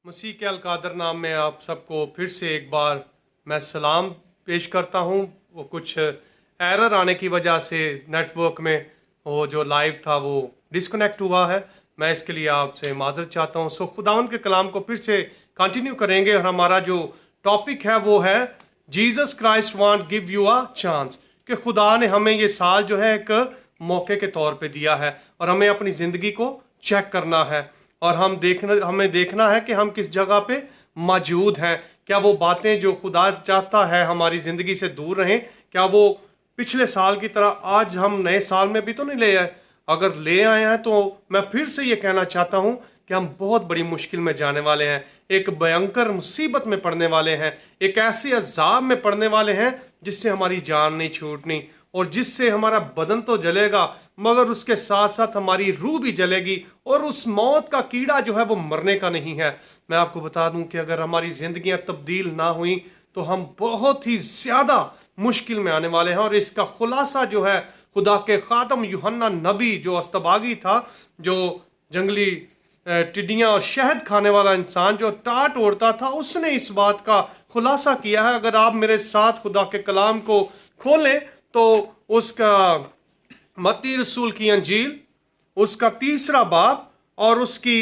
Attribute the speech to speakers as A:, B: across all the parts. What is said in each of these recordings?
A: मसीह के अलकादर नाम में आप सबको फिर से एक बार मैं सलाम पेश करता हूँ। वो कुछ एरर आने की वजह से नेटवर्क में वो जो लाइव था वो डिस्कनेक्ट हुआ है। मैं इसके लिए आपसे माजरत चाहता हूँ। सो खुदावंद के कलाम को फिर से कंटिन्यू करेंगे और हमारा जो टॉपिक है वो है Jesus Christ want give you a chance, कि खुदा ने हमें ये साल जो है एक मौके के तौर पे दिया है और हमें अपनी ज़िंदगी को चेक करना है और हमें देखना है कि हम किस जगह पे मौजूद हैं। क्या वो बातें जो खुदा चाहता है हमारी ज़िंदगी से दूर रहें, क्या वो पिछले साल की तरह आज हम नए साल में भी तो नहीं ले आए? अगर ले आए हैं तो मैं फिर से ये कहना चाहता हूँ कि हम बहुत बड़ी मुश्किल में जाने वाले हैं, एक भयंकर मुसीबत में पड़ने वाले हैं, एक ऐसे अजाब में पड़ने वाले हैं जिससे हमारी जान नहीं छूटनी और जिससे हमारा बदन तो जलेगा मगर उसके साथ साथ हमारी रूह भी जलेगी और उस मौत का कीड़ा जो है वो मरने का नहीं है। मैं आपको बता दूं कि अगर हमारी जिंदगियां तब्दील ना हुई तो हम बहुत ही ज्यादा मुश्किल में आने वाले हैं। और इसका खुलासा जो है खुदा के खातम यूहन्ना नबी जो अस्तबागी था, जो जंगली टिड्डियां और शहद खाने वाला इंसान जो टाट ओढ़ता था, उसने इस बात का खुलासा किया है। अगर आप मेरे साथ खुदा के कलाम को खोलें तो उसका मत्ती रसूल की अंजील उसका 3 बाब और उसकी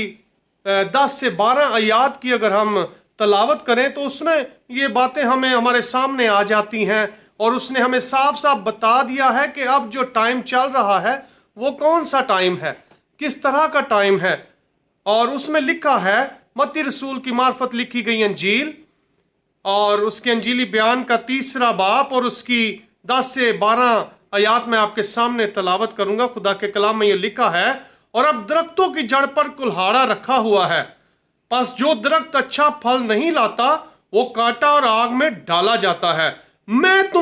A: 10 से 12 आयात की अगर हम तलावत करें तो उसमें ये बातें हमें हमारे सामने आ जाती हैं और उसने हमें साफ साफ बता दिया है कि अब जो टाइम चल रहा है वो कौन सा टाइम है, किस तरह का टाइम है। और उसमें लिखा है, मत्ती रसूल की मार्फत लिखी गई अंजील और उसके अंजीली बयान का 3 बाब और उसकी 10 से 12 आयात में आपके सामने तलावत करूंगा। खुदा के कलाम में ये लिखा है, और अब दरख्तों की जड़ पर कुल्हाड़ा रखा हुआ है, बस जो दरख्त अच्छा फल नहीं लाता वो काटा और आग में डाला जाता है। मैं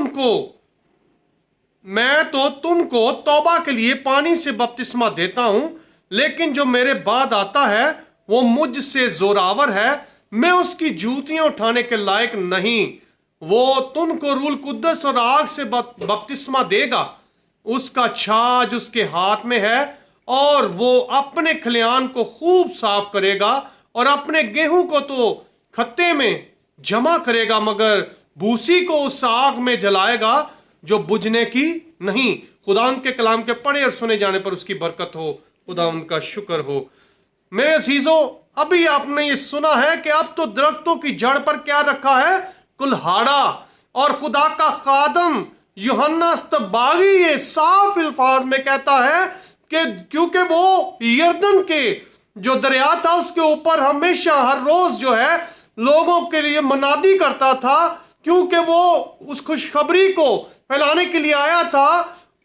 A: तो तुमको तौबा के लिए पानी से बपतिस्मा देता हूं, लेकिन जो मेरे बाद आता है वो मुझसे जोरावर है, मैं उसकी जूतियां उठाने के लायक नहीं। वो तुमको रूल कुद्दस और आग से बपतिस्मा देगा, उसका छाछ उसके हाथ में है और वो अपने खलियान को खूब साफ करेगा और अपने गेहूं को तो खत्ते में जमा करेगा, मगर भूसी को उस आग में जलाएगा जो बुझने की नहीं। खुदा के कलाम के पढ़े और सुने जाने पर उसकी बरकत हो, खुदा उनका शुक्र हो। मेरे अजीजों, अभी आपने ये सुना है कि अब तो दरख्तों की जड़ पर क्या रखा है? कुल्हाड़ा। और खुदा का खादम यूहन्ना अस्तबागी ये साफ अल्फाज में कहता है कि क्योंकि वो यरदन के जो दरिया था उसके ऊपर हमेशा हर रोज जो है लोगों के लिए मनादी करता था, क्योंकि वो उस खुशखबरी को फैलाने के लिए आया था,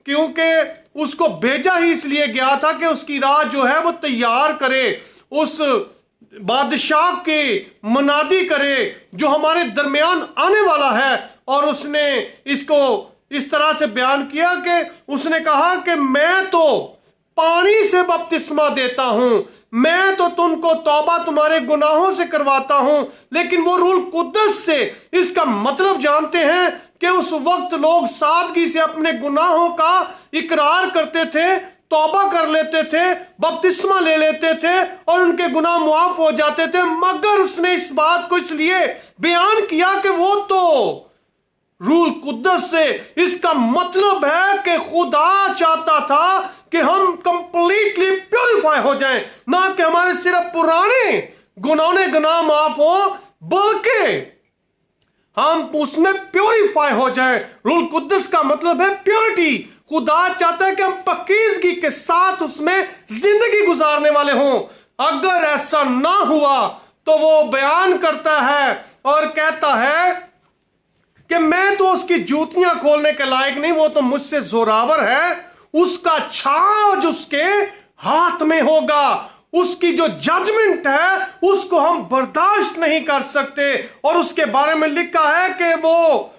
A: क्योंकि उसको भेजा ही इसलिए गया था कि उसकी राह जो है वो तैयार करे, उस बादशाह के मनादी करे जो हमारे दरमियान आने वाला है। और उसने इसको इस तरह से बयान किया कि उसने कहा कि मैं तो पानी से बपतिस्मा देता हूं, मैं तो तुमको तौबा तुम्हारे गुनाहों से करवाता हूं, लेकिन वो रूल कुद्दस से। इसका मतलब जानते हैं कि उस वक्त लोग सादगी से अपने गुनाहों का इकरार करते थे, तौबा कर लेते थे, बपतिस्मा ले लेते थे और उनके गुनाह मुआफ हो जाते थे। मगर उसने इस बात को इसलिए बयान किया कि वो तो रूल कुद्दस से। इसका मतलब है कि खुदा चाहता था कि हम कंप्लीटली प्योरीफाई हो जाएं, ना कि हमारे सिर्फ पुराने गुनाह माफ हो, बल्कि हम उसमें प्योरीफाई हो जाएं। रूल कुद्दस का मतलब है प्योरिटी। खुदा चाहता है कि हम पाकीज़गी के साथ उसमें जिंदगी गुजारने वाले हों। अगर ऐसा ना हुआ तो वो बयान करता है और कहता है कि मैं तो उसकी जूतियां खोलने के लायक नहीं, वो तो मुझसे जोरावर है, उसका छाछ उसके हाथ में होगा, उसकी जो जजमेंट है उसको हम बर्दाश्त नहीं कर सकते। और उसके बारे में लिखा है कि वो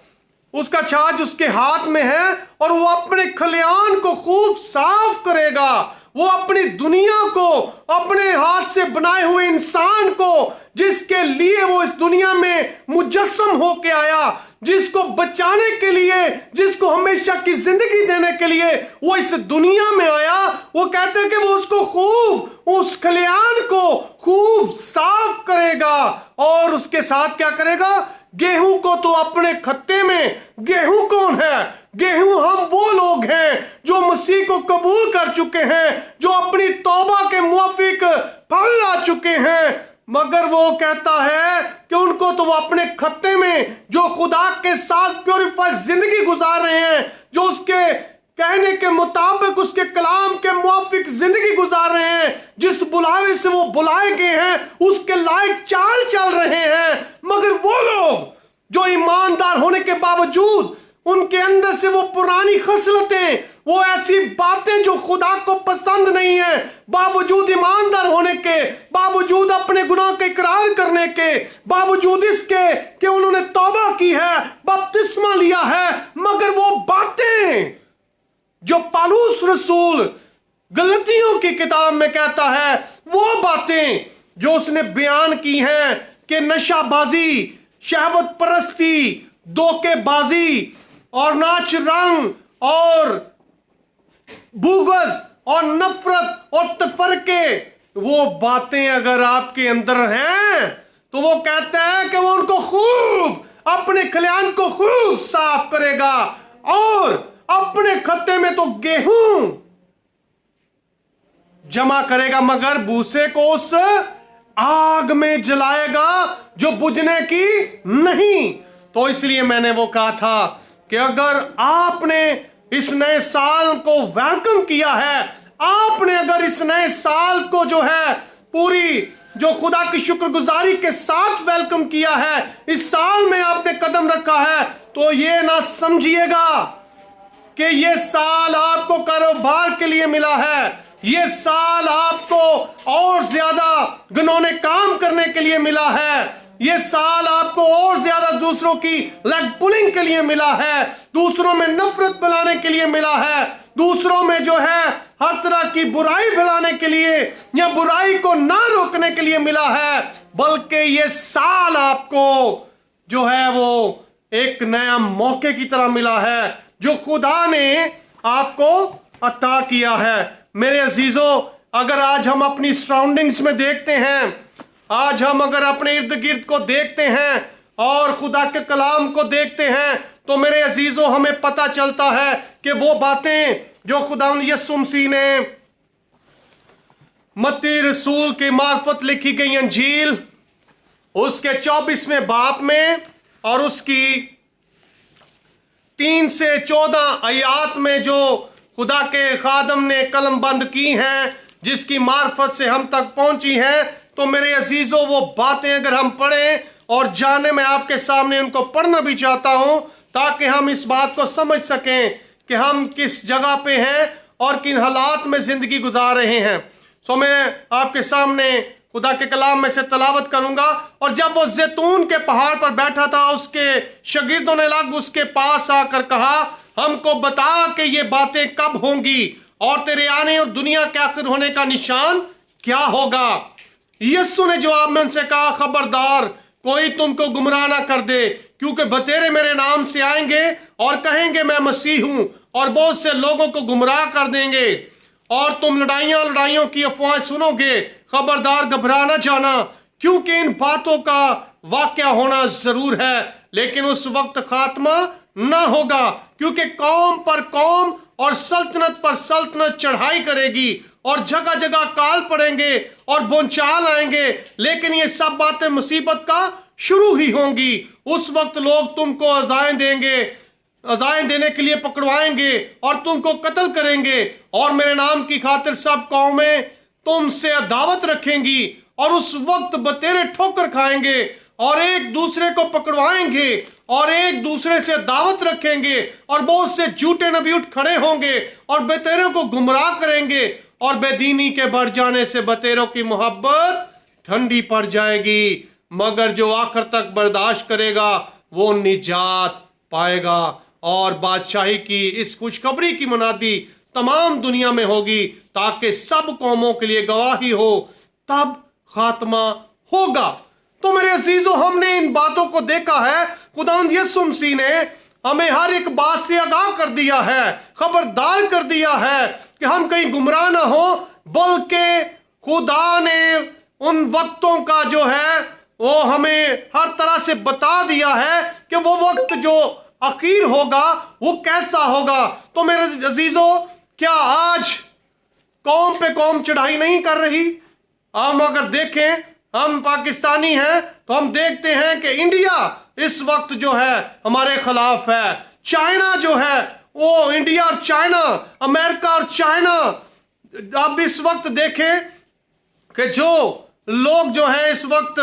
A: उसका छाछ उसके हाथ में है और वो अपने खलियान को खूब साफ करेगा। वो अपनी दुनिया को, अपने हाथ से बनाए हुए इंसान को, जिसके लिए वो इस दुनिया में मुजस्सम होके आया, जिसको बचाने के लिए, जिसको हमेशा की जिंदगी देने के लिए वो इस दुनिया में आया, वो कहते हैं कि वो उसको खूब, उस खलियान को खूब साफ करेगा और उसके साथ क्या करेगा? गेहूं को तो अपने खत्ते में। गेहूं कौन है? गेहूं हम वो लोग हैं जो मसीह को कबूल कर चुके हैं, जो अपनी तौबा के मुआफिक फल ला चुके हैं। मगर वो कहता है कि उनको तो वो अपने खत्ते में, जो खुदा के साथ प्योरीफाइड जिंदगी गुजार रहे हैं, जो उसके कहने के मुताबिक उसके कलाम के मुआफिक जिंदगी गुजार रहे हैं, जिस बुलावे से वो बुलाए गए हैं उसके लायक चाल चल रहे हैं। मगर वो लोग जो ईमानदार होने के बावजूद उनके अंदर से वो पुरानी खसलतें, वो ऐसी बातें जो खुदा को पसंद नहीं है, बावजूद ईमानदार होने के, बावजूद अपने गुनाह का इकरार करने के, बावजूद इसके कि उन्होंने तौबा की है, बपतिस्मा लिया है, मगर वो बातें जो पौलुस रसूल गलतियों की किताब में कहता है, वो बातें जो उसने बयान की हैं कि नशाबाजी, शहवत परस्ती, धोखेबाजी और नाच रंग और बुग़्ज़ और नफरत और तफरके, वो बातें अगर आपके अंदर हैं तो वो कहते हैं कि वो उनको खूब, अपने खलियान को खूब साफ करेगा और अपने खत्ते में तो गेहूं जमा करेगा, मगर भूसे को उस आग में जलाएगा जो बुझने की नहीं। तो इसलिए मैंने वो कहा था कि अगर आपने इस नए साल को वेलकम किया है, आपने अगर इस नए साल को जो है पूरी जो खुदा की शुक्रगुजारी के साथ वेलकम किया है, इस साल में आपने कदम रखा है, तो ये ना समझिएगा कि ये साल आपको कारोबार के लिए मिला है, ये साल आपको और ज्यादा घिनौने काम करने के लिए मिला है, ये साल आपको और ज्यादा दूसरों की लेग पुलिंग के लिए मिला है, दूसरों में नफरत फैलाने के लिए मिला है, दूसरों में जो है हर तरह की बुराई फैलाने के लिए या बुराई को ना रोकने के लिए मिला है, बल्कि ये साल आपको जो है वो एक नया मौके की तरह मिला है जो खुदा ने आपको अता किया है। मेरे अजीजों, अगर आज हम अपनी सराउंडिंग्स में देखते हैं, आज हम अगर अपने इर्द गिर्द को देखते हैं और खुदा के कलाम को देखते हैं, तो मेरे अजीजों हमें पता चलता है कि वो बातें जो खुदा यीशु मसीह ने मत्ती रसूल के मार्फत लिखी गई अंजील उसके 24वें बाब में और उसकी 3 से 14 आयात में जो खुदा के खादम ने कलम बंद की हैं, जिसकी मार्फत से हम तक पहुंची हैं, तो मेरे अजीजों वो बातें अगर हम पढ़ें और जाने, मैं आपके सामने उनको पढ़ना भी चाहता हूं ताकि हम इस बात को समझ सकें कि हम किस जगह पे हैं और किन हालात में जिंदगी गुजार रहे हैं। सो मैं आपके सामने खुदा के कलाम में से तलावत करूंगा। और जब वो जैतून के पहाड़ पर बैठा था, उसके शागिर्दों ने लग उसके पास आकर कहा, हमको बता कि ये बातें कब होंगी और तेरे आने और दुनिया के आखिर होने का निशान क्या होगा। यीशु ने जवाब में उनसे कहा, खबरदार कोई तुमको गुमराह ना कर दे, क्योंकि बतेरे मेरे नाम से आएंगे और कहेंगे मैं मसीह हूं और बहुत से लोगों को गुमराह कर देंगे और तुम लड़ाइयों की अफवाहें सुनोगे। खबरदार घबरा ना जाना, क्योंकि इन बातों का वाकया होना जरूर है, लेकिन उस वक्त खात्मा ना होगा, क्योंकि कौम पर कौम और सल्तनत पर सल्तनत चढ़ाई करेगी और जगह जगह काल पड़ेंगे और बोंचाल आएंगे, लेकिन ये सब बातें मुसीबत का शुरू ही होंगी। उस वक्त लोग तुमको अज़ाएं देंगे, अज़ाएं देने के लिए पकड़वाएंगे और तुमको कत्ल करेंगे, और मेरे नाम की खातिर सब कौमें तुमसे अदावत रखेंगी और उस वक्त बतेरे ठोकर खाएंगे और एक दूसरे को पकड़वाएंगे और एक दूसरे से दावत रखेंगे, और बहुत से झूठे नबी उठ खड़े होंगे और बतेरों को गुमराह करेंगे, और बेदीनी के बढ़ जाने से बतेरों की मोहब्बत ठंडी पड़ जाएगी, मगर जो आखिर तक बर्दाश्त करेगा वो निजात पाएगा। और बादशाही की इस खुशखबरी की मुनादी तमाम दुनिया में होगी ताकि सब कौमों के लिए गवाही हो, तब खात्मा होगा। तो मेरे अजीजों, हमने इन बातों को देखा है। खुदावंद यीशु मसीह ने हमें हर एक बात से आगाह कर दिया है, खबरदार कर दिया है कि हम कहीं गुमराह ना हो, बल्कि खुदा ने उन वक्तों का जो है وہ ہمیں ہر طرح سے بتا دیا ہے کہ وہ وقت جو اخیر ہوگا وہ کیسا ہوگا۔ تو میرے عزیزو، کیا آج قوم پہ قوم چڑھائی نہیں کر رہی؟ ہم اگر دیکھیں، ہم پاکستانی ہیں تو ہم دیکھتے ہیں کہ انڈیا اس وقت جو ہے ہمارے خلاف ہے، چائنا جو ہے وہ انڈیا اور چائنا، امریکہ اور چائنا۔ اب اس وقت دیکھیں کہ جو لوگ جو ہیں اس وقت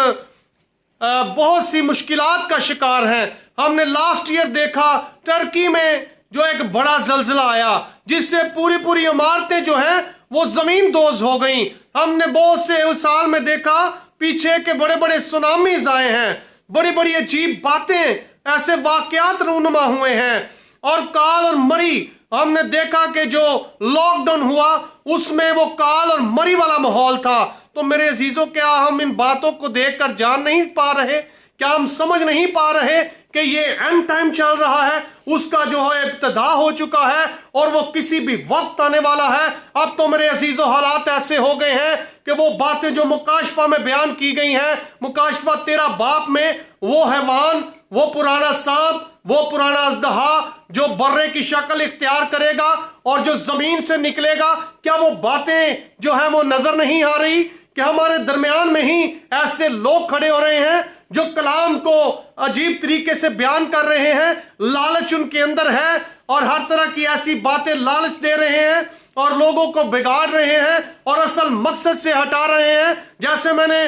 A: بہت سی مشکلات کا شکار ہیں۔ ہم نے لاسٹ ایئر دیکھا ترکی میں جو ایک بڑا زلزلہ آیا جس سے پوری عمارتیں جو ہیں وہ زمین دوز ہو گئیں۔ ہم نے بہت سے اس سال میں دیکھا پیچھے کے بڑے سونامیز آئے ہیں، بڑی عجیب باتیں، ایسے واقعات رونما ہوئے ہیں۔ اور کال اور مری ہم نے دیکھا کہ جو لاک ڈاؤن ہوا اس میں وہ کال اور مری والا ماحول تھا۔ تو میرے عزیزوں، کیا ہم ان باتوں کو دیکھ کر جان نہیں پا رہے؟ کیا ہم سمجھ نہیں پا رہے کہ یہ اینڈ ٹائم چل رہا ہے، اس کا جو ہے ابتدا ہو چکا ہے اور وہ کسی بھی وقت آنے والا ہے؟ اب تو میرے عزیزوں حالات ایسے ہو گئے ہیں کہ وہ باتیں جو مکاشفہ میں بیان کی گئی ہیں، مکاشفہ 13 باب میں، وہ حیوان، وہ پرانا سانپ، وہ پرانا اژدہا جو برے کی شکل اختیار کرے گا اور جو زمین سے نکلے گا، کیا وہ باتیں جو ہیں وہ نظر نہیں آ رہی کہ ہمارے درمیان میں ہی ایسے لوگ کھڑے ہو رہے ہیں جو کلام کو عجیب طریقے سے بیان کر رہے ہیں؟ لالچ ان کے اندر ہے اور ہر طرح کی ایسی باتیں لالچ دے رہے ہیں اور لوگوں کو بگاڑ رہے ہیں اور اصل مقصد سے ہٹا رہے ہیں۔ جیسے میں نے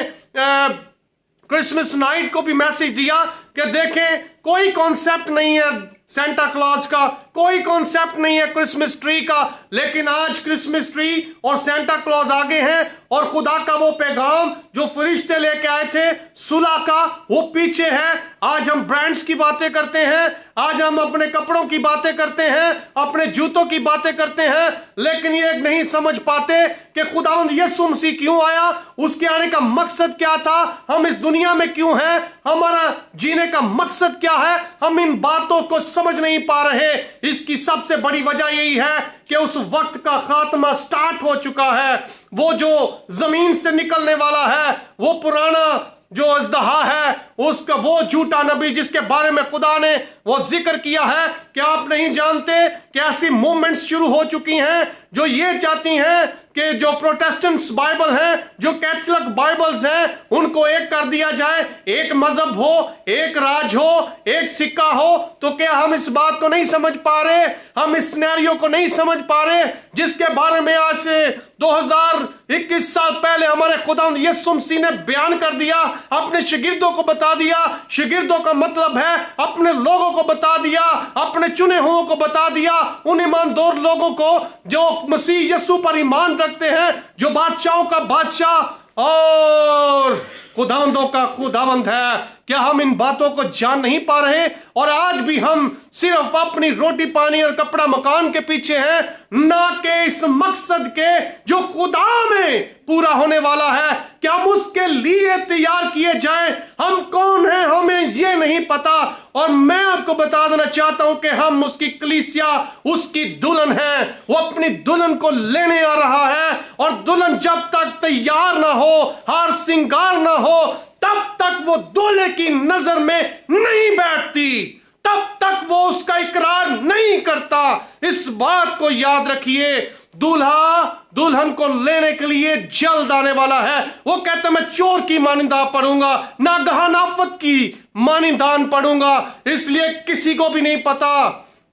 A: کرسمس نائٹ کو بھی میسج دیا کہ دیکھیں، کوئی کانسیپٹ نہیں ہے سینٹا کلاز کا، کوئی کانسیپٹ نہیں ہے کرسمس ٹری کا، لیکن آج کرسمس ٹری اور سینٹا کلاز آگے ہیں اور خدا کا وہ پیغام جو فرشتے لے کے آئے تھے صلح کا، وہ پیچھے ہے۔ آج ہم برانڈز کی باتیں کرتے ہیں، آج ہم اپنے کپڑوں کی باتیں کرتے ہیں، اپنے جوتوں کی باتیں کرتے ہیں، لیکن یہ نہیں سمجھ پاتے کہ خداوند یسوع مسیح کیوں آیا، اس کے آنے کا مقصد کیا تھا، ہم اس دنیا میں کیوں ہیں، ہمارا جینے کا مقصد کیا ہے۔ ہم ان باتوں کو سمجھ نہیں پا رہے۔ اس کی سب سے بڑی وجہ یہی ہے کہ اس وقت کا خاتمہ سٹارٹ ہو چکا ہے۔ وہ جو زمین سے نکلنے والا ہے، وہ پرانا جو اژدہا ہے، اس کا وہ جھوٹا نبی جس کے بارے میں خدا نے وہ ذکر کیا ہے کہ آپ نہیں جانتے کہ ایسی موومنٹس شروع ہو چکی ہیں جو یہ چاہتی ہیں کہ جو پروٹیسٹنٹس بائبل ہیں، جو کیتھولک بائبلز ہیں، ان کو ایک کر دیا جائے، ایک مذہب ہو، ایک راج ہو، ایک سکہ ہو۔ تو کیا ہم اس بات کو نہیں سمجھ پا رہے؟ ہم اس سینیریو کو نہیں سمجھ پا رہے جس کے بارے میں آج سے 2021 سال پہلے ہمارے خداوند یسوع مسیح نے بیان کر دیا، اپنے شاگردوں کو بتا دیا۔ شاگردوں کا مطلب ہے اپنے لوگوں کو بتا دیا، اپنے چنے ہوئے کو بتا دیا، ان ایماندار لوگوں کو جو مسیح یسوع پر ایمان رکھتے ہیں، جو بادشاہوں کا بادشاہ اور خداوندوں کا خداوند ہے۔ کیا ہم ان باتوں کو جان نہیں پا رہے؟ اور آج بھی ہم صرف اپنی روٹی پانی اور کپڑا مکان کے پیچھے ہیں، نہ کہ اس مقصد کے جو خدا میں پورا ہونے والا ہے کہ ہم اس کے لیے تیار کیے جائیں۔ ہم کون ہیں ہمیں یہ نہیں پتا، اور میں آپ کو بتا دینا چاہتا ہوں کہ ہم اس کی کلیسیا، اس کی دلہن ہیں۔ وہ اپنی دلہن کو لینے آ رہا ہے، اور دلہن جب تک تیار نہ ہو، ہار سنگار نہ ہو، تب تک وہ دولہے کی نظر میں نہیں بیٹھتی، تب تک وہ اس کا اقرار نہیں کرتا۔ اس بات کو یاد رکھیے، دولہا دلہن کو لینے کے لیے جلد آنے والا ہے۔ وہ کہتا ہے میں چور کی مانندہ پڑوں گا، ناگہان آفت کی مانندان پڑوں گا، اس لیے کسی کو بھی نہیں پتا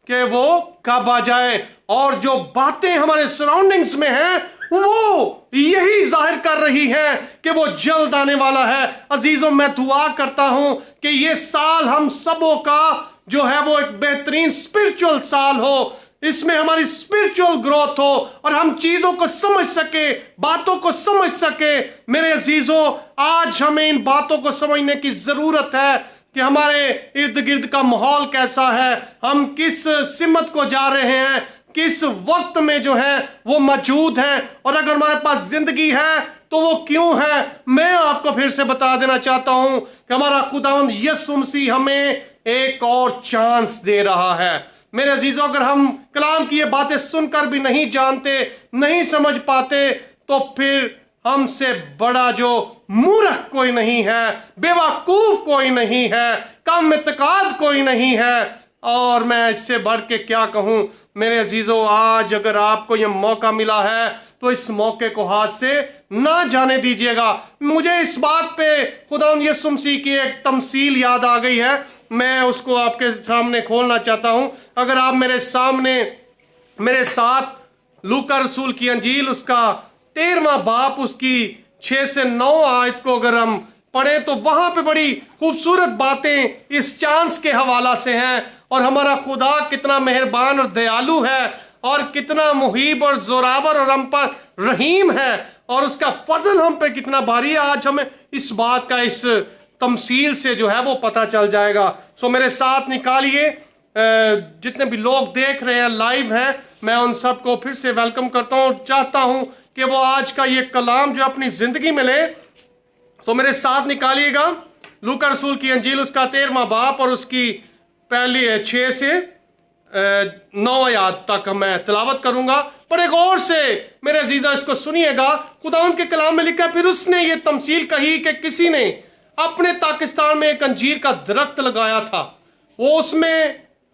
A: کہ وہ کب آ جائے۔ اور جو باتیں ہمارے سراؤنڈنگز میں ہیں وہ یہی ظاہر کر رہی ہے کہ وہ جلد آنے والا ہے۔ عزیزوں، میں دعا کرتا ہوں کہ یہ سال ہم سبوں کا جو ہے وہ ایک بہترین اسپرچول سال ہو، اس میں ہماری اسپرچول گروتھ ہو اور ہم چیزوں کو سمجھ سکے، باتوں کو سمجھ سکے۔ میرے عزیزوں، آج ہمیں ان باتوں کو سمجھنے کی ضرورت ہے کہ ہمارے ارد گرد کا ماحول کیسا ہے، ہم کس سمت کو جا رہے ہیں، کس وقت میں جو ہے وہ موجود ہیں، اور اگر ہمارے پاس زندگی ہے تو وہ کیوں ہے۔ میں آپ کو پھر سے بتا دینا چاہتا ہوں کہ ہمارا خداوند یسوع مسیح ہمیں ایک اور چانس دے رہا ہے۔ میرے عزیزوں، اگر ہم کلام کی یہ باتیں سن کر بھی نہیں جانتے، نہیں سمجھ پاتے، تو پھر ہم سے بڑا جو مورخ کوئی نہیں ہے، بیوقوف کوئی نہیں ہے، کم اعتقاد کوئی نہیں ہے۔ اور میں اس سے بڑھ کے کیا کہوں میرے عزیزو، آج اگر آپ کو یہ موقع ملا ہے تو اس موقع کو ہاتھ سے نہ جانے دیجیے گا۔ مجھے اس بات پہ خداوند یسوع مسیح کی ایک تمثیل یاد آ گئی ہے، میں اس کو آپ کے سامنے کھولنا چاہتا ہوں۔ اگر آپ میرے ساتھ لوکا رسول کی انجیل اس کا 13واں باب اس کی 6 سے 9 آیت کو اگر ہم پڑھیں تو وہاں پہ بڑی خوبصورت باتیں اس چانس کے حوالہ سے ہیں، اور ہمارا خدا کتنا مہربان اور دیالو ہے، اور کتنا محیب اور زوراور اور ہم پر رحیم ہے، اور اس کا فضل ہم پہ کتنا بھاری ہے۔ آج ہمیں اس بات کا اس تمثیل سے جو ہے وہ پتہ چل جائے گا۔ سو میرے ساتھ نکالیے، جتنے بھی لوگ دیکھ رہے ہیں لائیو ہیں، میں ان سب کو پھر سے ویلکم کرتا ہوں، چاہتا ہوں کہ وہ آج کا یہ کلام جو اپنی زندگی میں لے۔ تو میرے ساتھ نکالیے گا لوکا رسول کی انجیل اس کا 13واں باب اور اس کی پہلی 6 سے 9 آیات تک میں تلاوت کروں گا۔ بڑے غور سے میرے عزیزہ اس کو سنیے گا۔ خداوند کے کلام میں لکھا ہے، پھر اس نے یہ تمثیل کہی کہ کسی نے اپنے پاکستان میں ایک انجیر کا درخت لگایا تھا، وہ اس میں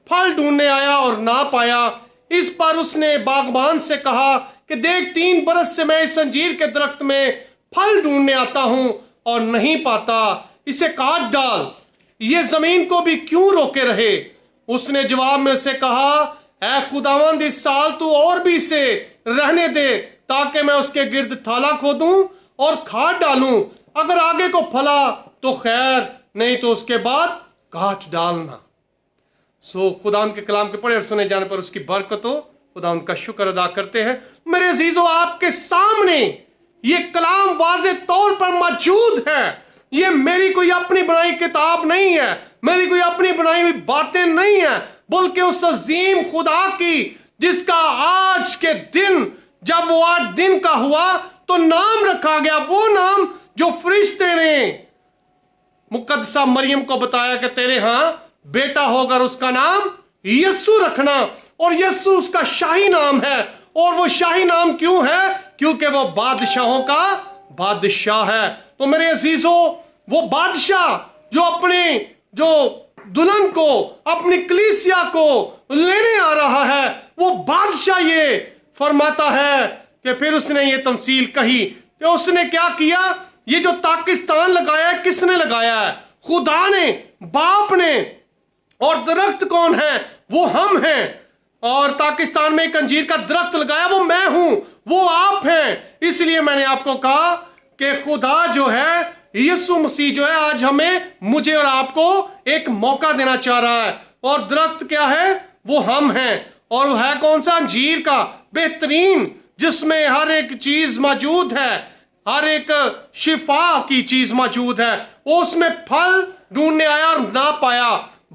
A: پھل ڈھونڈنے آیا اور نہ پایا۔ اس پر اس نے باغبان سے کہا کہ دیکھ 3 برس سے میں اس انجیر کے درخت میں پھل ڈھونڈنے آتا ہوں اور نہیں پاتا، اسے کاٹ ڈال، یہ زمین کو بھی کیوں روکے رہے؟ اس نے جواب میں سے کہا، اے خداوند اس سال تو اور بھی اسے رہنے دے تاکہ میں اس کے گرد تھالا کھودوں اور کھاد ڈالوں، اگر آگے کو پھلا تو خیر، نہیں تو اس کے بعد کاٹ ڈالنا۔ سو خداوند کے کلام کے پڑھے اور سنے جانے پر اس کی برکت ہو۔ خداوند کا شکر ادا کرتے ہیں۔ میرے عزیزو، آپ کے سامنے یہ کلام واضح طور پر موجود ہے۔ یہ میری کوئی اپنی بنائی کتاب نہیں ہے، میری کوئی اپنی بنائی ہوئی باتیں نہیں ہیں، بلکہ اس عظیم خدا کی، جس کا آج کے دن جب وہ 8 دن کا ہوا تو نام رکھا گیا، وہ نام جو فرشتے نے مقدسہ مریم کو بتایا کہ تیرے ہاں بیٹا ہوگا، اس کا نام یسوع رکھنا، اور یسوع اس کا شاہی نام ہے۔ اور وہ شاہی نام کیوں ہے؟ کیونکہ وہ بادشاہوں کا بادشاہ ہے۔ تو میرے عزیزو، وہ بادشاہ جو دلہن کو، اپنی کلیسیا کو لینے آ رہا ہے، وہ بادشاہ یہ فرماتا ہے کہ پھر اس نے یہ تمثیل کہی کہ اس نے کیا کیا؟ یہ جو پاکستان لگایا ہے، کس نے لگایا ہے؟ خدا نے، باپ نے۔ اور درخت کون ہے؟ وہ ہم ہیں۔ اور پاکستان میں ایک انجیر کا درخت لگایا، وہ میں ہوں، وہ آپ ہیں۔ اس لیے میں نے آپ کو کہا کہ خدا جو ہے، یسوع مسیح جو ہے، آج مجھے اور آپ کو ایک موقع دینا چاہ رہا ہے۔ اور درخت کیا ہے؟ وہ ہم ہیں۔ اور وہ ہے کون سا؟ انجیر کا، بہترین، جس میں ہر ایک چیز موجود ہے، ہر ایک شفا کی چیز موجود ہے۔ وہ اس میں پھل ڈھونڈنے آیا اور نہ پایا۔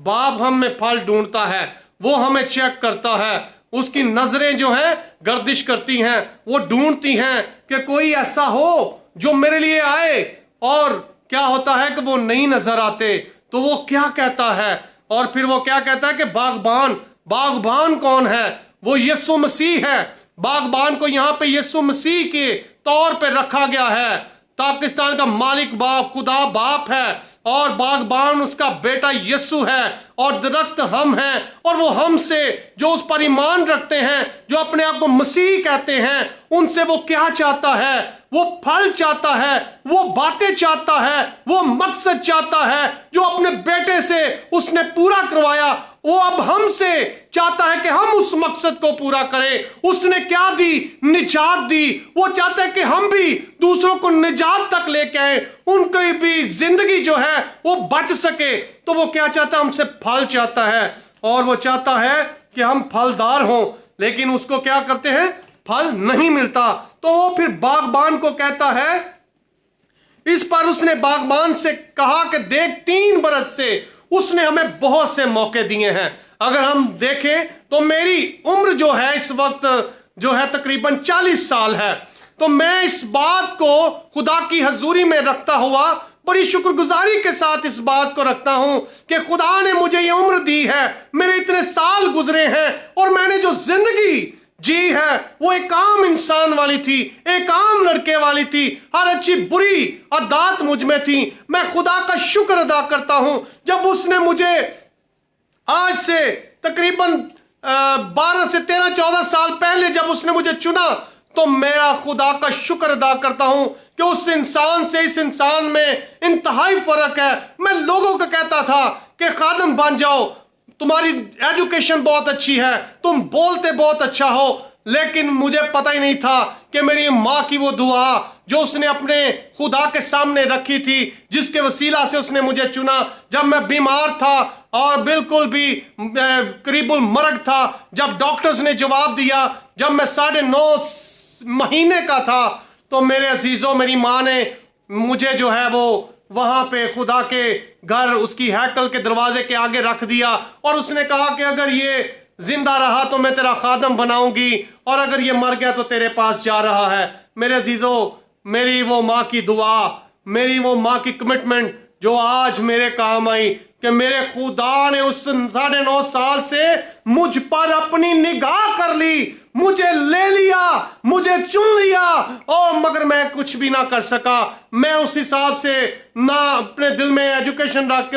A: باپ ہم میں پھل ڈھونڈتا ہے، وہ ہمیں چیک کرتا ہے، اس کی نظریں جو ہیں گردش کرتی ہیں، وہ ڈھونڈتی ہیں کہ کوئی ایسا ہو جو میرے لیے آئے۔ اور کیا ہوتا ہے کہ وہ نہیں نظر آتے، تو وہ کیا کہتا ہے؟ اور پھر وہ کیا کہتا ہے کہ باغبان کون ہے؟ وہ یسوع مسیح ہے۔ باغبان کو یہاں پہ یسوع مسیح کے طور پہ رکھا گیا ہے۔ پاکستان کا مالک خدا باپ ہے، اور باغبان اس کا بیٹا یسوع ہے، اور درخت ہم ہیں۔ اور وہ ہم سے جو اس پر ایمان رکھتے ہیں، جو اپنے آپ کو مسیح کہتے ہیں، ان سے وہ کیا چاہتا ہے؟ وہ پھل چاہتا ہے، وہ باتیں چاہتا ہے، وہ مقصد چاہتا ہے جو اپنے بیٹے سے اس نے پورا کروایا۔ وہ اب ہم سے چاہتا ہے کہ ہم اس مقصد کو پورا کریں۔ اس نے کیا دی؟ نجات دی۔ وہ چاہتا ہے کہ ہم بھی دوسروں کو نجات تک لے کے آئیں، ان کی بھی زندگی جو ہے وہ بچ سکے۔ تو وہ کیا چاہتا ہے؟ ہم سے پھل چاہتا ہے، اور وہ چاہتا ہے کہ ہم پھلدار ہوں، لیکن اس کو کیا کرتے ہیں؟ پھل نہیں ملتا۔ تو وہ پھر باغبان کو کہتا ہے، اس پر اس نے باغبان سے کہا کہ دیکھ 3 برس سے اس نے ہمیں بہت سے موقع دیے ہیں۔ اگر ہم دیکھیں تو میری عمر جو ہے اس وقت جو ہے تقریباً 40 سال ہے۔ تو میں اس بات کو خدا کی حضوری میں رکھتا ہوا بڑی شکر گزاری کے ساتھ اس بات کو رکھتا ہوں کہ خدا نے مجھے یہ عمر دی ہے، میرے اتنے سال گزرے ہیں، اور میں نے جو زندگی جی ہے، وہ ایک عام انسان والی تھی، ایک عام لڑکے والی تھی، ہر اچھی بری عادات مجھ میں تھی۔ میں خدا کا شکر ادا کرتا ہوں جب اس نے مجھے آج سے تقریباً 12 سے 13-14 سال پہلے جب اس نے مجھے چنا، تو میرا خدا کا شکر ادا کرتا ہوں کہ اس انسان سے اس انسان میں انتہائی فرق ہے۔ میں لوگوں کو کہتا تھا کہ خادم بن جاؤ، تمہاری ایجوکیشن بہت اچھی ہے، تم بولتے بہت اچھا ہو، لیکن مجھے پتہ ہی نہیں تھا کہ میری ماں کی وہ دعا جو اس نے اپنے خدا کے سامنے رکھی تھی، جس کے وسیلہ سے اس نے مجھے چنا جب میں بیمار تھا اور بالکل بھی قریب المرگ تھا، جب ڈاکٹرز نے جواب دیا، جب میں 9.5 مہینے کا تھا، تو میرے عزیزوں میری ماں نے مجھے جو ہے وہ وہاں پہ خدا کے گھر اس کی ہیکل کے دروازے کے آگے رکھ دیا، اور اس نے کہا کہ اگر یہ زندہ رہا تو میں تیرا خادم بناؤں گی، اور اگر یہ مر گیا تو تیرے پاس جا رہا ہے۔ میرے عزیزوں، میری وہ ماں کی دعا، میری وہ ماں کی کمٹمنٹ جو آج میرے کام آئی، کہ میرے خدا نے اس 9.5 سال سے مجھ پر اپنی نگاہ کر لی، مجھے لے لیا، مجھے چن لیا، اور مگر میں کچھ بھی نہ کر سکا۔ میں اس حساب سے نہ اپنے دل میں ایجوکیشن رکھ کے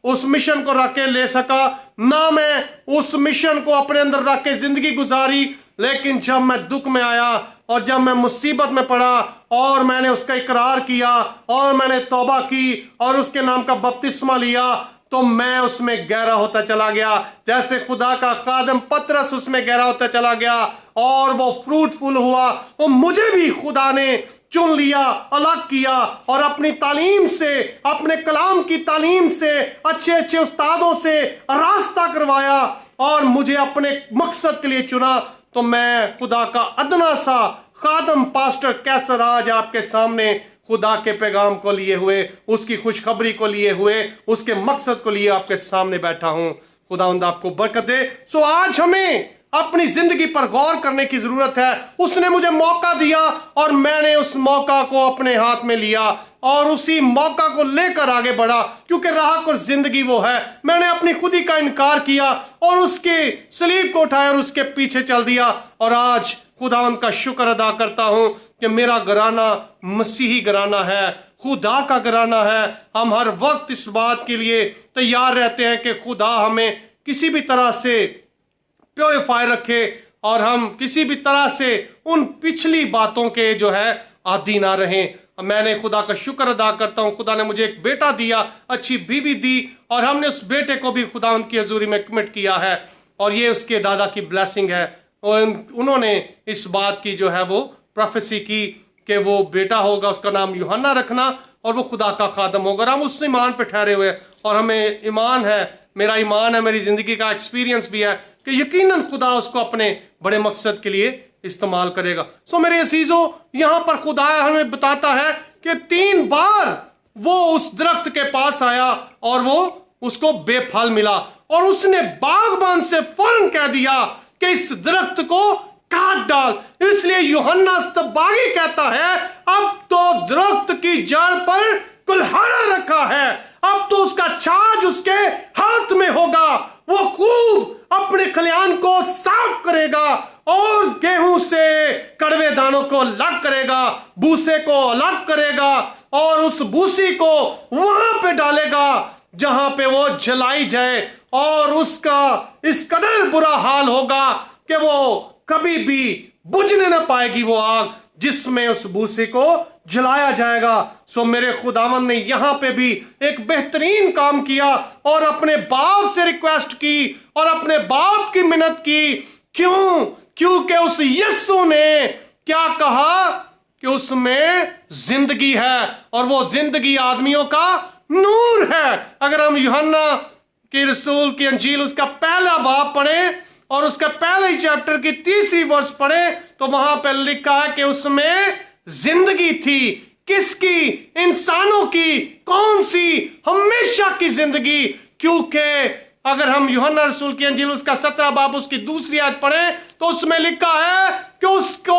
A: اس مشن کو رکھ کے لے سکا، نہ میں اس مشن کو اپنے اندر رکھ کے زندگی گزاری۔ لیکن جب میں دکھ میں آیا اور جب میں مصیبت میں پڑا اور میں نے اس کا اقرار کیا اور میں نے توبہ کی اور اس کے نام کا بپتسمہ لیا، تو میں اس میں گہرا ہوتا چلا گیا، جیسے خدا کا خادم پترس اس میں گہرا ہوتا چلا گیا اور وہ فروٹفل ہوا۔ وہ مجھے بھی خدا نے چن لیا، الگ کیا، اور اپنی تعلیم سے، اپنے کلام کی تعلیم سے، اچھے اچھے استادوں سے راستہ کروایا اور مجھے اپنے مقصد کے لیے چنا۔ تو میں خدا کا ادنا سا خادم پاسٹر کیسر آج آپ کے سامنے خدا کے پیغام کو لیے ہوئے، اس کی خوشخبری کو لیے ہوئے، اس کے مقصد کو لیے آپ کے سامنے بیٹھا ہوں۔ خداوند آپ کو برکت دے۔ سو آج ہمیں اپنی زندگی پر غور کرنے کی ضرورت ہے۔ اس نے مجھے موقع دیا اور میں نے اس موقع کو اپنے ہاتھ میں لیا اور اسی موقع کو لے کر آگے بڑھا، کیونکہ راہ اور زندگی وہ ہے۔ میں نے اپنی خودی کا انکار کیا اور اس کے صلیب کو اٹھایا اور اس کے پیچھے چل دیا، اور آج خداوند کا شکر ادا کرتا ہوں کہ میرا گھرانہ مسیحی گھرانہ ہے، خدا کا گھرانہ ہے۔ ہم ہر وقت اس بات کے لیے تیار رہتے ہیں کہ خدا ہمیں کسی بھی طرح سے پیوریفائی رکھے اور ہم کسی بھی طرح سے ان پچھلی باتوں کے جو ہے عادی نہ رہیں۔ میں نے خدا کا شکر ادا کرتا ہوں، خدا نے مجھے ایک بیٹا دیا، اچھی بیوی دی، اور ہم نے اس بیٹے کو بھی خدا ان کی حضوری میں کمٹ کیا ہے، اور یہ اس کے دادا کی بلیسنگ ہے۔ اور انہوں نے اس بات کی جو ہے وہ پروفیسی کی کہ وہ بیٹا ہوگا، اس کا نام یوحنا رکھنا، اور وہ خدا کا خادم ہوگا۔ اور ہم اس ایمان پہ ٹھہرے ہوئے، اور ہمیں ایمان ہے، میرا ایمان ہے، میری زندگی کا ایکسپیرینس بھی ہے کہ یقیناً خدا اس کو اپنے بڑے مقصد کے لیے استعمال کرے گا۔ سو میرے عزیزوں، یہاں پر خدا ہمیں بتاتا ہے کہ 3 بار وہ اس درخت کے پاس آیا اور وہ اس کو بے پھل ملا، اور اس نے باغبان سے فوراً کہہ دیا کہ اس درخت کو کاٹ ڈال۔ اس لیے یوحنا استباغی کہتا ہے، اب تو درخت کی جڑ پر کلہاڑا رکھا ہے، اب تو اس کا چھاج اس کے ہاتھ میں ہوگا، وہ خوب اپنے کھلیان کو صاف کرے گا اور گیہوں سے کڑوے دانوں کو الگ کرے گا، بوسے کو الگ کرے گا، اور اس بوسی کو وہاں پہ ڈالے گا جہاں پہ وہ جلائی جائے، اور اس کا اس قدر برا حال ہوگا کہ وہ کبھی بھی بجھنے نہ پائے گی وہ آگ جس میں اس بوسے کو جلایا جائے گا۔ سو میرے خداوند نے یہاں پہ بھی ایک بہترین کام کیا اور اپنے باپ سے ریکویسٹ کی اور اپنے باپ کی منت کی۔ کیونکہ اس یسوع نے کیا کہا کہ اس میں زندگی ہے، اور وہ زندگی آدمیوں کا نور ہے۔ اگر ہم یوحنا کی رسول کی انجیل اس کا پہلا باب پڑھیں اور اس کا پہلے چیپٹر کی 3 ورس پڑھیں، تو وہاں پہ لکھا ہے کہ اس میں زندگی تھی۔ کس کی؟ انسانوں کی۔ کون سی؟ ہمیشہ کی زندگی۔ کیونکہ اگر ہم یوحنا رسول کی انجیل اس کا 17 باب اس کی 2 آیت پڑھیں تو اس میں لکھا ہے کہ اس کو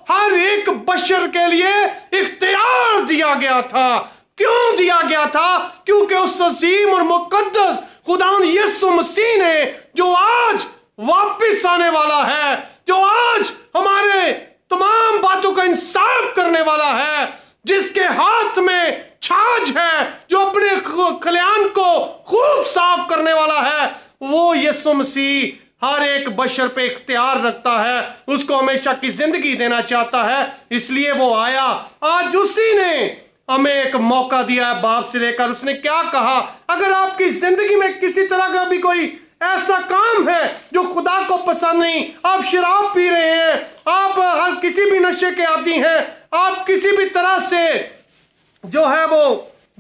A: ہر ایک بشر کے لیے اختیار دیا گیا تھا۔ کیوں دیا گیا تھا؟ کیونکہ اس عظیم اور مقدس خداوند یسوع مسیح نے، جو آج واپس آنے والا ہے، جو آج ہمارے تمام باتوں کا انصاف کرنے والا ہے، جس کے ہاتھ میں چھاج ہے، جو اپنے کلیان کو خوب صاف کرنے والا ہے، وہ یسوع مسیح ہر ایک بشر پہ اختیار رکھتا ہے، اس کو ہمیشہ کی زندگی دینا چاہتا ہے، اس لیے وہ آیا۔ آج اسی نے ہمیں ایک موقع دیا ہے باپ سے لے کر۔ اس نے کیا کہا؟ اگر آپ کی زندگی میں کسی طرح کا بھی کوئی ایسا کام ہے جو خدا کو پسند نہیں، آپ شراب پی رہے ہیں، آپ ہر کسی بھی نشے کے عادی ہیں، آپ کسی بھی طرح سے جو ہے وہ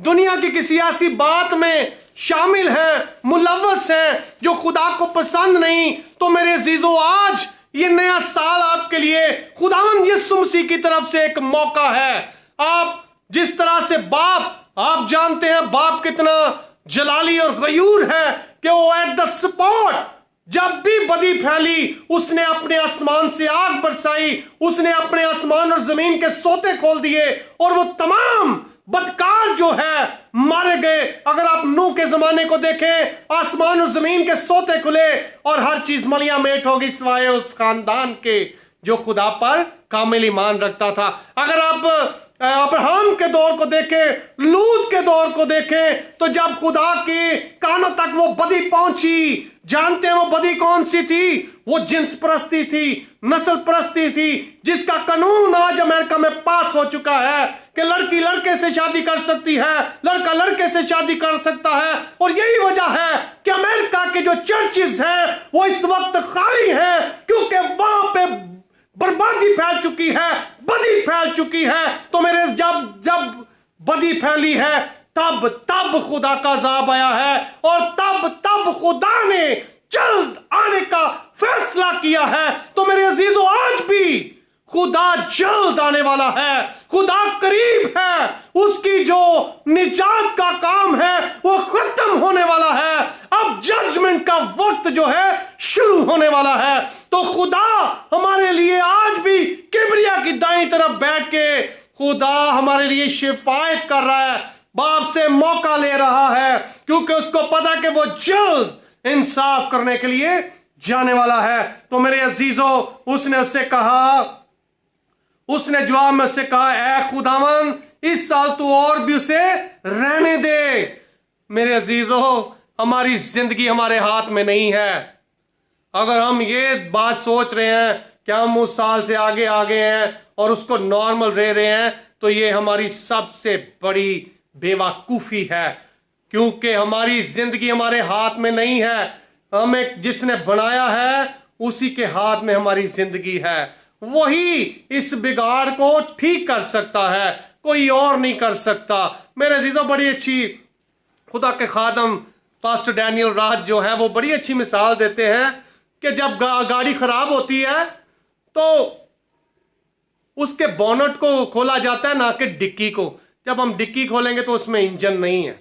A: دنیا کی کسی ایسی بات میں شامل ہیں، ملوث ہیں جو خدا کو پسند نہیں، تو میرے عزیزو آج یہ نیا سال آپ کے لیے خداوند یسوع مسیح کی طرف سے ایک موقع ہے۔ آپ جس طرح سے باپ، آپ جانتے ہیں باپ کتنا جلالی اور غیور ہے کہ وہ ایٹ دا سپورٹ جب بھی بدی پھیلی اس نے اپنے آسمان سے آگ برسائی، اس نے اپنے آسمان اور زمین کے سوتے کھول دیے اور وہ تمام بدکار جو ہے مارے گئے۔ اگر آپ نوح کے زمانے کو دیکھیں، آسمان اور زمین کے سوتے کھلے اور ہر چیز ملیاں میٹ ہوگی سوائے اس خاندان کے جو خدا پر کامل ایمان رکھتا تھا۔ اگر آپ ابراہیم کے دور کو دیکھیں، لوط کے دور کو دیکھیں، تو جب خدا کے کانوں تک وہ بدی پہنچی، جانتے ہیں وہ بدی کون سی تھی؟ وہ جنس پرستی تھی، نسل پرستی تھی، جس کا قانون آج امریکہ میں پاس ہو چکا ہے کہ لڑکی لڑکے سے شادی کر سکتی ہے، لڑکا لڑکے سے شادی کر سکتا ہے۔ اور یہی وجہ ہے کہ امریکہ کے جو چرچز ہیں وہ اس وقت خالی ہیں، کیونکہ وہاں پہ بربادی پھیل چکی ہے، بدی پھیل چکی ہے۔ تو میرے جب بدی پھیلی ہے تب خدا کا عذاب آیا ہے، اور تب خدا نے جلد آنے کا فیصلہ کیا ہے۔ تو میرے عزیزو آج بھی خدا جلد آنے والا ہے، خدا قریب ہے، اس کی جو نجات کا کام ہے وہ ختم ہونے والا ہے، اب ججمنٹ کا وقت جو ہے شروع ہونے والا ہے۔ تو خدا ہمارے لیے آج بھی کبریا کی دائیں طرف بیٹھ کے خدا ہمارے لیے شفاعت کر رہا ہے، باپ سے موقع لے رہا ہے، کیونکہ اس کو پتا کہ وہ جلد انصاف کرنے کے لیے جانے والا ہے۔ تو میرے عزیزو اس نے اس سے کہا، اس نے جواب میں اس سے کہا، اے خداوند اس سال تو اور بھی اسے رہنے دے۔ میرے عزیزو ہماری زندگی ہمارے ہاتھ میں نہیں ہے۔ اگر ہم یہ بات سوچ رہے ہیں کہ ہم اس سال سے آگے ہیں اور اس کو نارمل رہ رہے ہیں، تو یہ ہماری سب سے بڑی بیوقوفی ہے، کیونکہ ہماری زندگی ہمارے ہاتھ میں نہیں ہے، ہمیں جس نے بنایا ہے اسی کے ہاتھ میں ہماری زندگی ہے، وہی اس بگاڑ کو ٹھیک کر سکتا ہے، کوئی اور نہیں کر سکتا۔ میرے عزیزوں بڑی اچھی خدا کے خادم پاسٹر ڈینیل راج جو ہے وہ بڑی اچھی مثال دیتے ہیں کہ جب گاڑی خراب ہوتی ہے تو اس کے بونٹ کو کھولا جاتا ہے، نہ کہ ڈکی کو۔ جب ہم ڈکی کھولیں گے تو اس میں انجن نہیں ہے،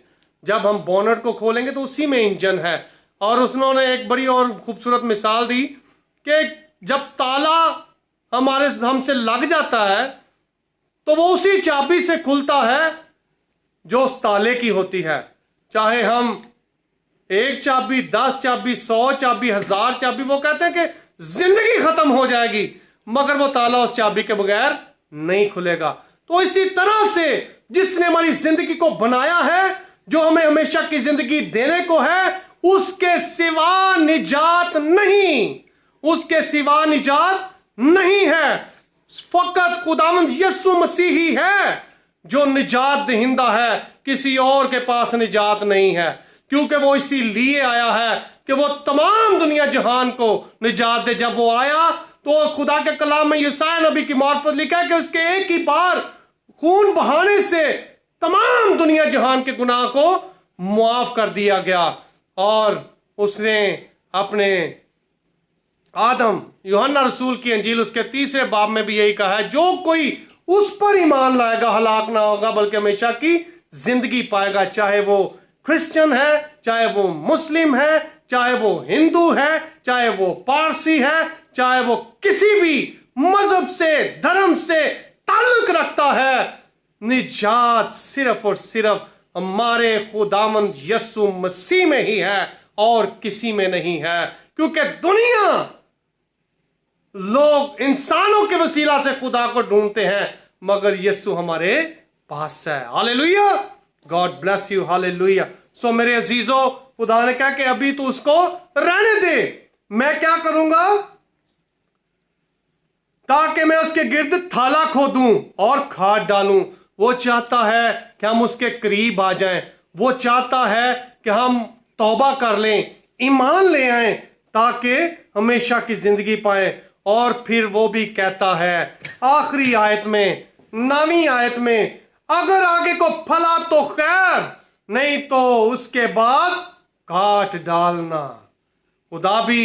A: جب ہم بونٹ کو کھولیں گے تو اسی میں انجن ہے۔ اور انہوں نے ایک بڑی اور خوبصورت مثال دی کہ جب تالا ہم سے لگ جاتا ہے تو وہ اسی چابی سے کھلتا ہے جو اس تالے کی ہوتی ہے، چاہے ہم 1 چابی 10 چابی 100 چابی 1000 چابی، وہ کہتے ہیں کہ زندگی ختم ہو جائے گی مگر وہ تالا اس چابی کے بغیر نہیں کھلے گا۔ تو اسی طرح سے جس نے ہماری زندگی کو بنایا ہے، جو ہمیں ہمیشہ کی زندگی دینے کو ہے، اس کے سوا نجات نہیں، اس کے سوا نجات نہیں ہے۔ فقط خداوند یسوع مسیح ہی ہے جو نجات دہندہ ہے، کسی اور کے پاس نجات نہیں ہے، کیونکہ وہ اسی لیے آیا ہے کہ وہ تمام دنیا جہان کو نجات دے۔ جب وہ آیا تو خدا کے کلام میں یسایا نبی کی معرفت لکھا ہے کہ اس کے ایک ہی بار خون بہانے سے تمام دنیا جہان کے گناہ کو معاف کر دیا گیا۔ اور اس نے اپنے آدم یوحنا رسول کی انجیل اس کے 3 باب میں بھی یہی کہا ہے، جو کوئی اس پر ایمان لائے گا ہلاک نہ ہوگا بلکہ ہمیشہ کی زندگی پائے گا، چاہے وہ کرسچن ہے، چاہے وہ مسلم ہے، چاہے وہ ہندو ہے، چاہے وہ پارسی ہے، چاہے وہ کسی بھی مذہب سے دھرم سے تعلق رکھتا ہے۔ نجات صرف اور صرف ہمارے خداوند یسوع مسیح میں ہی ہے اور کسی میں نہیں ہے، کیونکہ دنیا लोग इंसानों के वसीला से खुदा को ढूंढते हैं, मगर यीशु हमारे पास है। Hallelujah, God bless you, hallelujah. So मेरे अजीजों, खुदा ने कहा कि अभी तो उसको रहने दे, मैं क्या करूंगा, ताकि मैं उसके गिर्द थाला खोदूं और खाद डालूं। वो चाहता है कि हम उसके करीब आ जाएं, वो चाहता है कि हम तौबा कर लें, ईमान ले आएं, ताकि हमेशा की जिंदगी पाएं। और फिर वो भी कहता है आखिरी आयत में, 9वीं आयत में, अगर आगे को फला तो खैर, नहीं तो उसके बाद काट डालना। खुदा भी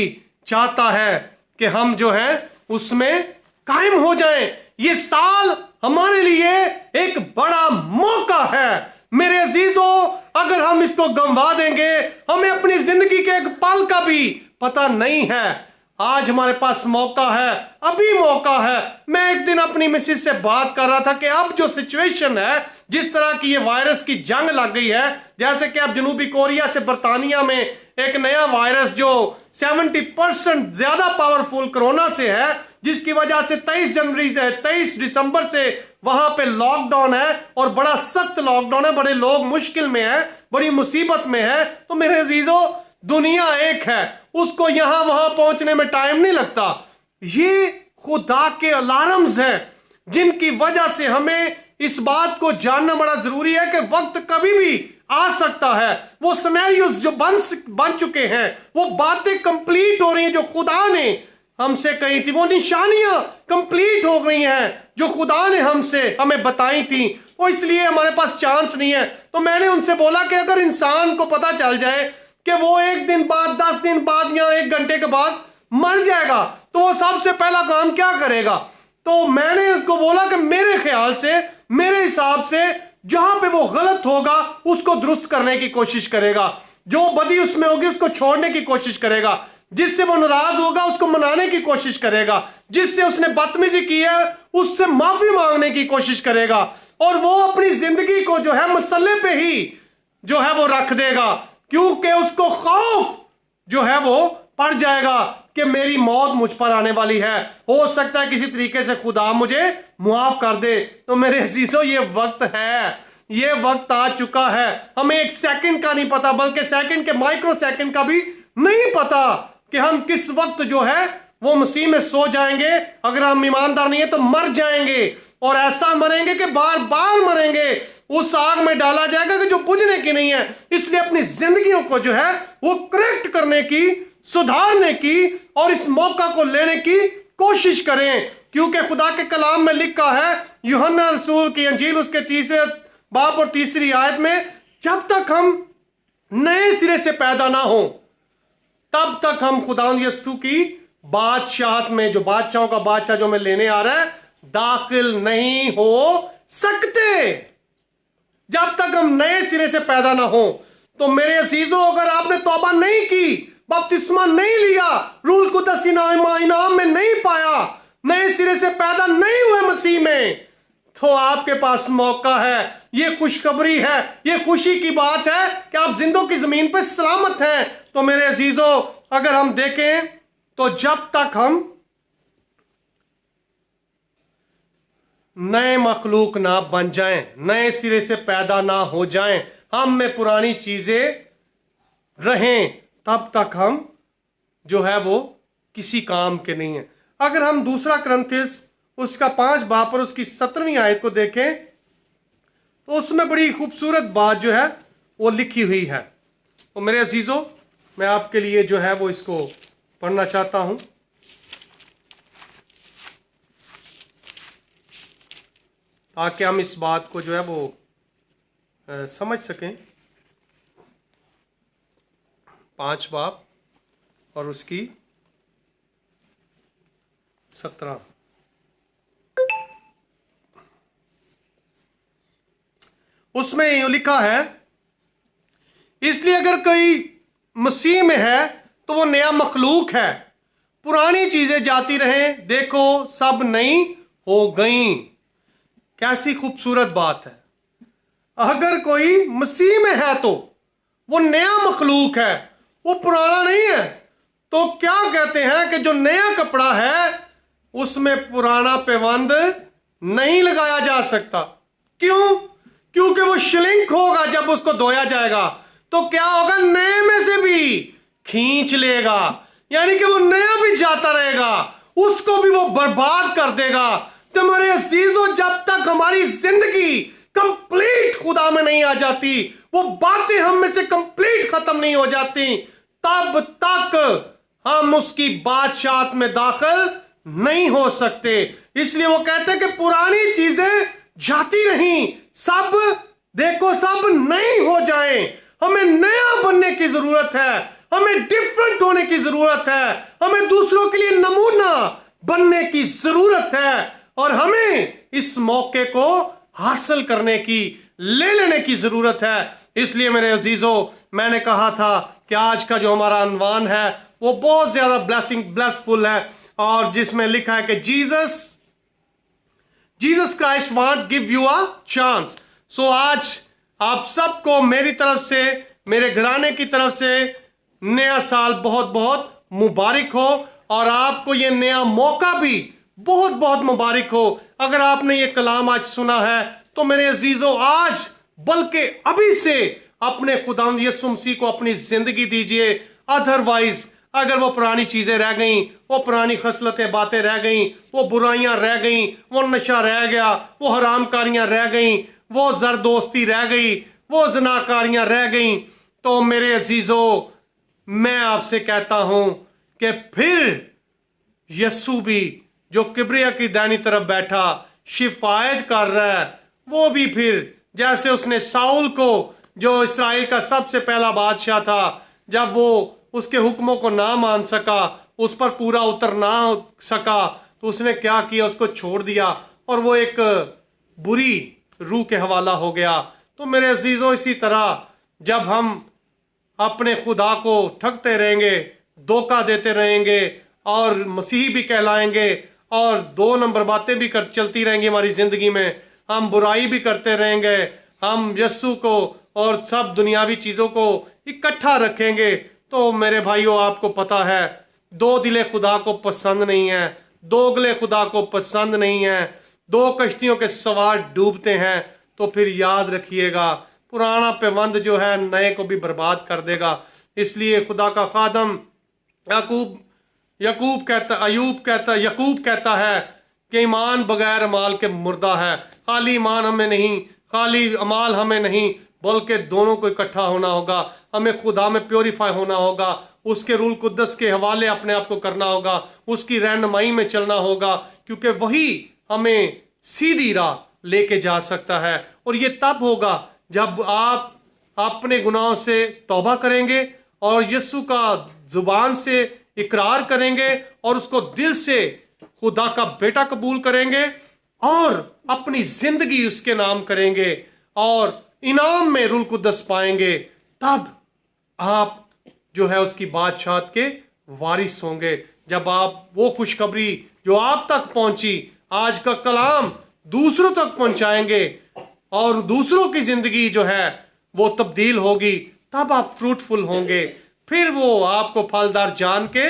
A: चाहता है कि हम जो है उसमें कायम हो जाएं। ये साल हमारे लिए एक बड़ा मौका है मेरे अजीजों। अगर हम इसको गंवा देंगे, हमें अपनी जिंदगी के एक पल का भी पता नहीं है। आज हमारे पास मौका है, अभी मौका है। मैं एक दिन अपनी मिसेस से बात कर रहा था कि अब जो सिचुएशन है, जिस तरह की ये वायरस की जंग लग गई है, जैसे कि अब जनूबी कोरिया से बर्तानिया में एक नया वायरस जो 70% ज्यादा पावरफुल कोरोना से है, जिसकी वजह से 23 दिसंबर से वहां पे लॉकडाउन है और बड़ा सख्त लॉकडाउन है, बड़े लोग मुश्किल में है, बड़ी मुसीबत में है। तो मेरे अजीजों, दुनिया एक है, उसको यहां वहां पहुंचने में टाइम नहीं लगता। ये खुदा के अलार्म्स हैं जिनकी वजह से हमें इस बात को जानना बड़ा जरूरी है कि वक्त कभी भी आ सकता है। वो सिनेरियोस जो बन चुके हैं, वो बातें कंप्लीट हो रही हैं जो खुदा ने हमसे कही थी, वो निशानियां कंप्लीट हो गई हैं जो खुदा ने हमें बताई थी। वो इसलिए हमारे पास चांस नहीं है। तो मैंने उनसे बोला कि अगर इंसान को पता चल जाए कि वो 1 दिन बाद, 10 दिन बाद या 1 घंटे के बाद मर जाएगा, तो वो सबसे पहला काम क्या करेगा? तो मैंने उसको बोला कि मेरे ख्याल से, मेरे हिसाब से, जहां पे वो गलत होगा उसको दुरुस्त करने की कोशिश करेगा, जो बदी उसमें होगी उसको छोड़ने की कोशिश करेगा, जिससे वो नाराज होगा उसको मनाने की कोशिश करेगा, जिससे उसने बदतमीजी की है उससे माफी मांगने की कोशिश करेगा, और वो अपनी जिंदगी को जो है मसले पे ही जो है वो रख देगा, क्योंकि उसको खौफ जो है वो पड़ जाएगा कि मेरी मौत मुझ पर आने वाली है, हो सकता है किसी तरीके से खुदा मुझे मुआफ कर दे। तो मेरे अजीजों, ये वक्त है, ये वक्त आ चुका है। हमें 1 सेकंड का नहीं पता, बल्कि सेकंड के माइक्रो सेकंड का भी नहीं पता कि हम किस वक्त जो है वो मसीह में सो जाएंगे। अगर हम ईमानदार नहीं है तो मर जाएंगे, और ऐसा मरेंगे कि बार बार मरेंगे, उस आग में डाला जाएगा कि जो बुझने की नहीं है। इसलिए अपनी जिंदगियों को जो है वो करेक्ट करने की, सुधारने की और इस मौका को लेने की कोशिश करें, क्योंकि खुदा के कलाम में लिखा है, यूहन्ना रसूल की अंजील उसके 3 बाब और 3 आयत में, जब तक हम नए सिरे से पैदा ना हो तब तक हम खुदावंद यीशु की बादशाहत में, जो बादशाहों का बादशाह जो हमें लेने आ रहा है, दाखिल नहीं हो सकते जब तक हम नए सिरे से पैदा ना हो। तो मेरे अजीजों, अगर आपने तौबा नहीं की, बपतिस्मा नहीं लिया, रूल कुदस इनाम में नहीं पाया, नए सिरे से पैदा नहीं हुए मसीह में, तो आपके पास मौका है। ये खुशखबरी है, ये खुशी की बात है कि आप जिंदों की जमीन पर सलामत हैं। तो मेरे अजीजों, अगर हम देखें तो जब तक हम नए मखलूक ना बन जाएं, नए सिरे से पैदा ना हो जाएं, हम में पुरानी चीजें रहें, तब तक हम जो है वो किसी काम के नहीं है। अगर हम 2 कुरिन्थियों उसका 5 बाब और उसकी 17वीं आयत को देखें तो उसमें बड़ी खूबसूरत बात जो है वो लिखी हुई है। तो मेरे अजीजों, मैं आपके लिए जो है वो इसको पढ़ना चाहता हूं, ताकि हम इस बात को जो है वो समझ सकें। 5 बाब और उसकी 17। उसमें यूं लिखा है, इसलिए अगर कोई मसीह में है तो वो नया मखलूक है, पुरानी चीजें जाती रहें, देखो सब नई हो गई। कैसी खूबसूरत बात है। अगर कोई मसीह में है तो वो नया मखलूक है, वो पुराना नहीं है। तो क्या कहते हैं कि जो नया कपड़ा है उसमें पुराना पैबंद नहीं लगाया जा सकता। क्यों? क्योंकि वो श्लिंक होगा। जब उसको धोया जाएगा तो क्या होगा, नए में से भी खींच लेगा, यानी कि वो नया भी जाता रहेगा, उसको भी वो बर्बाद कर देगा। तो मेरे अजीजों, जब तक हमारी जिंदगी कंप्लीट खुदा में नहीं आ जाती, वो बातें हम में से कंप्लीट खत्म नहीं हो जाती, तब तक हम उसकी बादशाहत में दाखिल नहीं हो सकते। इसलिए वो कहते हैं कि पुरानी चीजें जाती रहीं, सब देखो सब नई हो जाएं। हमें नया बनने की जरूरत है, हमें डिफरेंट होने की जरूरत है, हमें दूसरों के लिए नमूना बनने की जरूरत है, और हमें इस मौके को हासिल करने की, ले लेने की जरूरत है। इसलिए मेरे अजीजों, मैंने कहा था कि आज का जो हमारा अनवान है वो बहुत ज्यादा ब्लेसफुल है, और जिसमें लिखा है कि Jesus Christ want give you a chance. So आज आप सबको मेरी तरफ से, मेरे घराने की तरफ से नया साल बहुत बहुत मुबारक हो, और आपको ये नया मौका भी बहुत बहुत मुबारक हो। अगर आपने ये कलाम आज सुना है तो मेरे अजीजों, आज बल्कि अभी से अपने खुदावंद यीशु मसीह को अपनी जिंदगी दीजिए। अदरवाइज अगर वो पुरानी चीजें रह गई, वो पुरानी खसलतें बातें रह गई, वो बुराइयां रह गई, वो नशा रह गया, वो हरामकारियां रह गई, वो जरदोस्ती रह गई, वो जनाकारियां रह गई, तो मेरे अजीजों, मैं आपसे कहता हूं कि फिर यस्सु भी जो किबरिया की दाहिनी तरफ बैठा शिफायत कर रहा है, वो भी फिर जैसे उसने साउल को, जो इस्राएल का सबसे पहला बादशाह था, जब वो उसके हुक्मों को ना मान सका, उस पर पूरा उतर ना सका, तो उसने क्या किया, उसको छोड़ दिया और वो एक बुरी रूह के हवाला हो गया। तो मेरे अजीजों, इसी तरह जब हम अपने खुदा को ठगते रहेंगे, धोखा देते रहेंगे और मसीही भी कहलाएंगे और 2 नंबर बातें भी चलती रहेंगी हमारी जिंदगी में, हम बुराई भी करते रहेंगे, हम यस्सु को और सब दुनियावी चीजों को इकट्ठा रखेंगे, तो मेरे भाइयों, आपको पता है, 2 दिले खुदा को पसंद नहीं है, 2 गले खुदा को पसंद नहीं है, 2 कश्तियों के सवार डूबते हैं। तो फिर याद रखिएगा, पुराना पैबंद जो है नए को भी बर्बाद कर देगा। इसलिए खुदा का खादम याकूब कहता है कि ईमान बगैर अमाल के मुर्दा है। खाली ईमान हमें नहीं, खाली अमाल हमें नहीं, बल्कि दोनों को इकट्ठा होना होगा। हमें खुदा में प्योरीफाई होना होगा, उसके रूल कुद्दस के हवाले अपने आप को करना होगा, उसकी रहनुमाई में चलना होगा, क्योंकि वही हमें सीधी राह लेके जा सकता है। और ये तब होगा जब आप अपने गुनाहों से तौबा करेंगे और यीशु का जुबान से इकरार करेंगे और उसको दिल से खुदा का बेटा कबूल करेंगे और अपनी जिंदगी उसके नाम करेंगे और इनाम में रूल कुद्दस पाएंगे, तब आप जो है उसकी बादशाहत के वारिस होंगे। जब आप वो खुशखबरी जो आप तक पहुंची, आज का कलाम दूसरों तक पहुंचाएंगे और दूसरों की जिंदगी जो है वो तब्दील होगी, तब आप फ्रूटफुल होंगे। फिर वो आपको फलदार जान के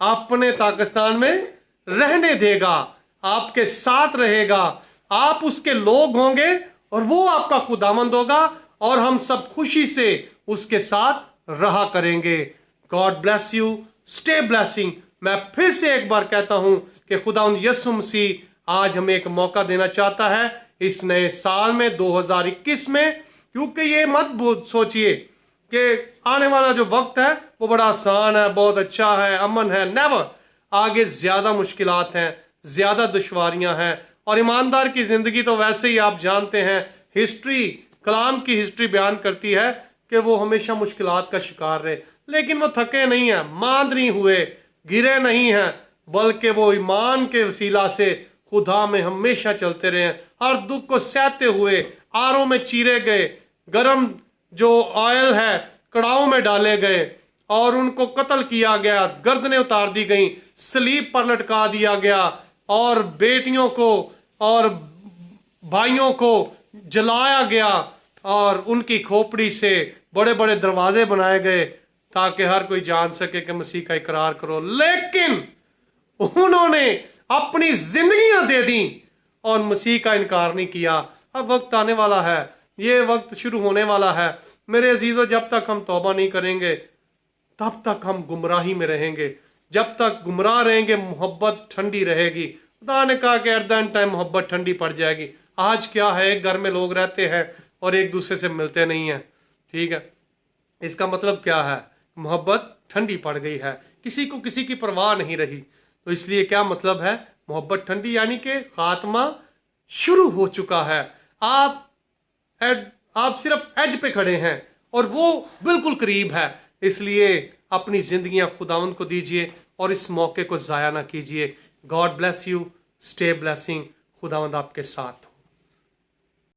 A: अपने पाकिस्तान में रहने देगा, आपके साथ रहेगा, आप उसके लोग होंगे और वो आपका खुदामंद होगा और हम सब खुशी से उसके साथ रहा करेंगे। God bless you, stay blessing. मैं फिर से एक बार कहता हूं कि खुदावंद यीशु मसीह आज हमें एक मौका देना चाहता है इस नए साल में 2021 में, क्योंकि ये मत सोचिए कि आने वाला जो वक्त है वो बड़ा आसान है, बहुत अच्छा है, अमन है। नेवर, आगे ज्यादा मुश्किलात हैं, ज्यादा दुश्वारियां हैं, और ईमानदार की जिंदगी तो वैसे ही आप जानते हैं, हिस्ट्री, कलाम की हिस्ट्री बयान करती है कि वो हमेशा मुश्किलात का शिकार रहे, लेकिन वो थके नहीं हैं, मांद नहीं हुए, गिरे नहीं हैं, बल्कि वो ईमान के वसीला से खुदा में हमेशा चलते रहे। हर दुख को सहते हुए आरों में चीरे गए, गरम जो ऑयल है कड़ाओं में डाले गए और उनको कत्ल किया गया, गर्दनें उतार दी गई, सलीब पर लटका दिया गया और बेटियों को और भाइयों को जलाया गया और उनकी खोपड़ी से बड़े बड़े दरवाजे बनाए गए ताकि हर कोई जान सके कि मसीह का इकरार करो। लेकिन उन्होंने अपनी जिंदगियां दे दी और मसीह का इनकार नहीं किया। अब वक्त आने वाला है, ये वक्त शुरू होने वाला है मेरे अजीजों। जब तक हम तौबा नहीं करेंगे तब तक हम गुमराही में रहेंगे। जब तक गुमराह रहेंगे मोहब्बत ठंडी रहेगी। खुदा ने कहा कि एट द एंड टाइम मोहब्बत ठंडी पड़ जाएगी। आज क्या है, एक घर में लोग रहते हैं और एक दूसरे से मिलते नहीं हैं, ठीक है। इसका मतलब क्या है, मोहब्बत ठंडी पड़ गई है, किसी को किसी की परवाह नहीं रही। तो इसलिए क्या मतलब है, मोहब्बत ठंडी यानी कि खात्मा शुरू हो चुका है। आप सिर्फ एज पे खड़े हैं और वो बिल्कुल करीब है। इसलिए अपनी जिंदगियां खुदावंद को दीजिए और इस मौके को जाया ना कीजिए। God bless you, stay blessing. खुदावंद आपके साथ हो।